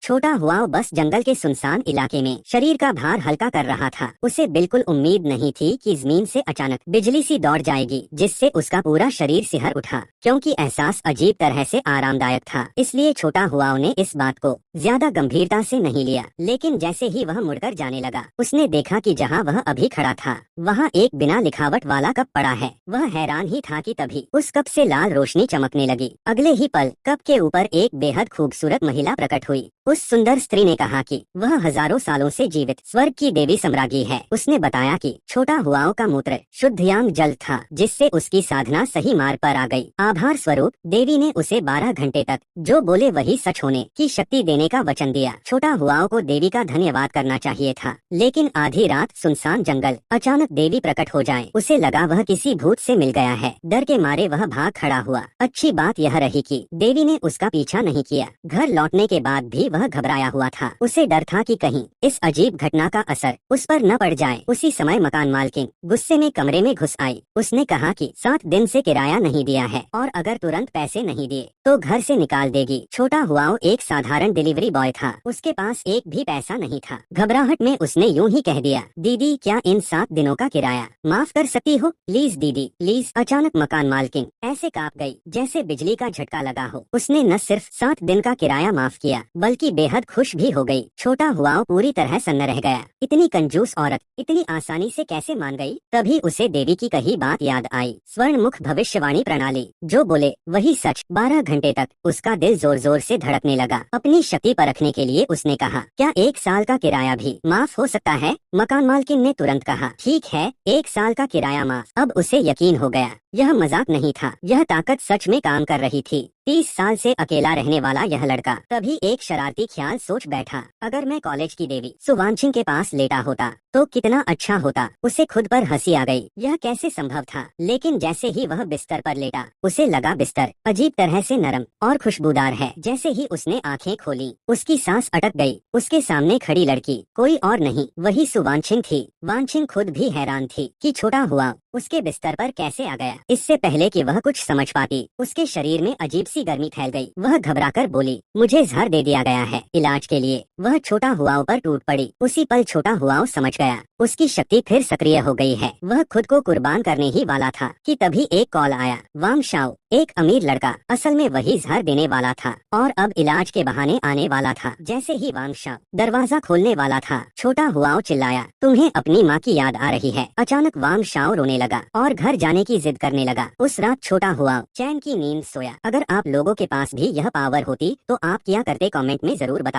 छोटा हुआ बस जंगल के सुनसान इलाके में शरीर का भार हल्का कर रहा था। उसे बिल्कुल उम्मीद नहीं थी कि जमीन से अचानक बिजली सी दौड़ जाएगी, जिससे उसका पूरा शरीर सिहर उठा, क्योंकि एहसास अजीब तरह से आरामदायक था। इसलिए छोटा हुआ ने इस बात को ज्यादा गंभीरता से नहीं लिया। लेकिन जैसे ही वह मुड़कर जाने लगा, उसने देखा कि जहाँ वह अभी खड़ा था वहाँ एक बिना लिखावट वाला कप पड़ा है। वह हैरान ही था कि तभी उस कप से लाल रोशनी चमकने लगी। अगले ही पल कप के ऊपर एक बेहद खूबसूरत महिला प्रकट हुई। उस सुंदर स्त्री ने कहा कि वह हजारों सालों से जीवित स्वर्ग की देवी सम्राज्ञी है। उसने बताया कि छोटा हुआओं का मूत्र शुद्ध यांग जल था, जिससे उसकी साधना सही मार्ग पर आ गई। आभार स्वरूप देवी ने उसे 12 घंटे तक जो बोले वही सच होने की शक्ति देने का वचन दिया। छोटा हुआओं को देवी का धन्यवाद करना चाहिए था, लेकिन आधी रात सुनसान जंगल अचानक देवी प्रकट हो जाए, उसे लगा वह किसी भूत से मिल गया है। डर के मारे वह भाग खड़ा हुआ। अच्छी बात यह रही कि देवी ने उसका पीछा नहीं किया। घर लौटने के बाद भी वह घबराया हुआ था। उसे डर था कि कहीं इस अजीब घटना का असर उस पर न पड़ जाए। उसी समय मकान मालकिन गुस्से में कमरे में घुस आई। उसने कहा कि 7 दिन से किराया नहीं दिया है और अगर तुरंत पैसे नहीं दिए तो घर से निकाल देगी। छोटा हुआओ एक साधारण डिलीवरी बॉय था, उसके पास एक भी पैसा नहीं था। घबराहट में उसने यूं ही कह दिया, दीदी क्या इन 7 दिनों का किराया माफ कर सकती हो? प्लीज दीदी प्लीज। अचानक मकान मालकिन ऐसे कांप गई जैसे बिजली का झटका लगा हो। उसने न सिर्फ 7 दिन का किराया माफ किया बल्कि बेहद खुश भी हो गई। छोटा हुआओ पूरी तरह सन्न रह गया। इतनी कंजूस औरत इतनी आसानी से कैसे मान गई? तभी उसे देवी की कही बात याद आई, स्वर्ण मुख भविष्यवाणी प्रणाली, जो बोले वही सच। 12 घंटे तक उसका दिल जोर जोर से धड़कने लगा। अपनी शक्ति परखने के लिए उसने कहा, क्या 1 साल का किराया भी माफ हो सकता है? मकान मालकिन ने तुरंत कहा, ठीक है 1 साल का किराया माफ। अब उसे यकीन हो गया, यह मजाक नहीं था, यह ताकत सच में काम कर रही थी। 30 साल से अकेला रहने वाला यह लड़का तभी एक शरारती ख्याल सोच बैठा, अगर मैं कॉलेज की देवी सुवांशिन के पास लेटा होता तो कितना अच्छा होता। उसे खुद पर हंसी आ गई, यह कैसे संभव था? लेकिन जैसे ही वह बिस्तर पर लेटा, उसे लगा बिस्तर अजीब तरह से नरम और खुशबूदार है। जैसे ही उसने आंखें खोली, उसकी सांस अटक गई। उसके सामने खड़ी लड़की कोई और नहीं, वही सुवांशिन थी। वांशिन खुद भी हैरान थी कि छोटा हुआ उसके बिस्तर पर कैसे आ गया। इससे पहले कि वह कुछ समझ पाती, उसके शरीर में अजीब सी गर्मी फैल गई। वह घबराकर बोली, मुझे जहर दे दिया गया है इलाज के लिए। वह छोटा हुआओं पर टूट पड़ी। उसी पल छोटा हुआओं समझ गया, उसकी शक्ति फिर सक्रिय हो गई है। वह खुद को कुर्बान करने ही वाला था कि तभी एक कॉल आया। वांग शाओ, एक अमीर लड़का, असल में वही जहर देने वाला था और अब इलाज के बहाने आने वाला था। जैसे ही वांग शाओ दरवाजा खोलने वाला था, छोटा हुआओ चिल्लाया, तुम्हें अपनी माँ की याद आ रही है? अचानक वांग शाओ रोने लगा और घर जाने की जिद करने लगा। उस रात छोटा हुआओ चैन की नींद सोया। अगर आप लोगों के पास भी यह पावर होती तो आप क्या करते? कमेंट में जरूर बताना।